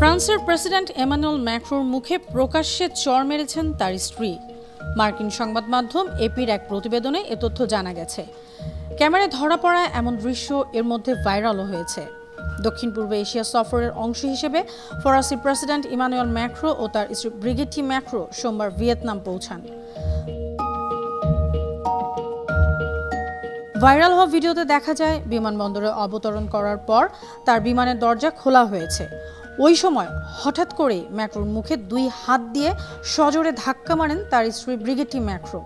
ফ্রান্সের president Emmanuel ম্যাক্রোর মুখে প্রকাশ্যে চড় মেরেছেন তার স্ত্রী। মার্কিন সংবাদ মাধ্যম এপির এক প্রতিবেদনে এ তথ্য জানা গেছে। ক্যামেরায় ধরা পড়া এমন দৃশ্য এর মধ্যে ভাইরালও হয়েছে। দক্ষিণ পূর্ব এশিয়া সফরের অংশ হিসেবে ফরাসি প্রেসিডেন্ট ইমানুয়েল ম্যাক্রো ও তার স্ত্রী ব্রিগিটি ম্যাক্রো সোমবার ভিয়েতনাম পৌঁছান। ভাইরাল হওয়া ভিডিওতে দেখা যায় বিমানবন্দরে অবতরণ করার পর তার বিমানের দরজা খোলা হয়েছে। ওই সময় হঠাৎ করেই ম্যাক্রোর মুখে দুই হাত দিয়ে সজোরে ধাক্কা মারেন তার স্ত্রী ব্রিগিটি ম্যাক্রো।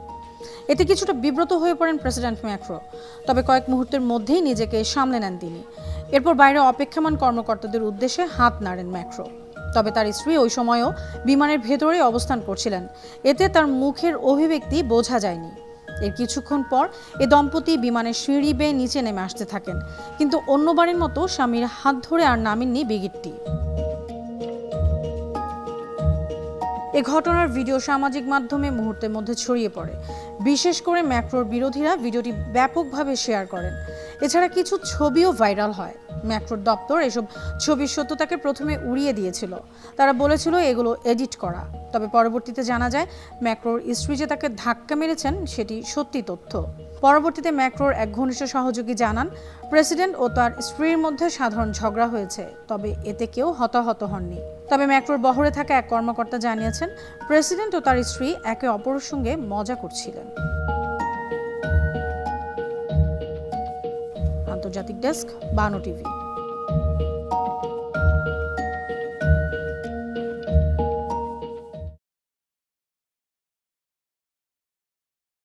এতে কিছুটা বিব্রত হয়ে পড়েন প্রেসিডেন্ট ম্যাক্রো, তবে কয়েক মুহূর্তের মধ্যেই নিজেকে সামলে নেন তিনি। এরপর বাইরে অপেক্ষমান কর্মকর্তাদের উদ্দেশ্যে হাত নাড়েন ম্যাক্রো। তবে তার স্ত্রী ওই সময়ও বিমানের ভেতরে অবস্থান করছিলেন, এতে তার মুখের অভিব্যক্তি বোঝা যায়নি। এর কিছুক্ষণ পর এ দম্পতি বিমানের সিঁড়ি বেয়ে নিচে নেমে আসতে থাকেন, কিন্তু অন্যবারের মতো স্বামীর হাত ধরে আর নামেননি ব্রিগিটি। এ ঘটনার ভিডিও সামাজিক মাধ্যমে মুহূর্তের মধ্যে ছড়িয়ে পড়ে। বিশেষ করে ম্যাক্রোর বিরোধীরা ভিডিওটি ব্যাপকভাবে শেয়ার করেন। এছাড়া কিছু ছবিও ভাইরাল হয়। ম্যাক্রোর দপ্তর এসব ছবির সত্যতাকে প্রথমে উড়িয়ে দিয়েছিল। তারা বলেছিল এগুলো এডিট করা। তবে পরবর্তীতে জানা যায় ম্যাক্রোর স্ত্রী যে তাকে ধাক্কা মেরেছেন সেটি সত্যি তথ্য। পরবর্তীতে ম্যাক্রোর এক ঘনিষ্ঠ সহযোগী জানান, প্রেসিডেন্ট ও তার স্ত্রীর মধ্যে সাধারণ ঝগড়া হয়েছে, তবে এতে কেউ হতাহত হননি। তবে ম্যাক্রোর বহরে থাকা এক কর্মকর্তা জানিয়েছেন, প্রেসিডেন্ট ও তার স্ত্রী একে অপরের সঙ্গে মজা করছিলেন। আন্তর্জাতিক ডেস্ক, বানো টিভি।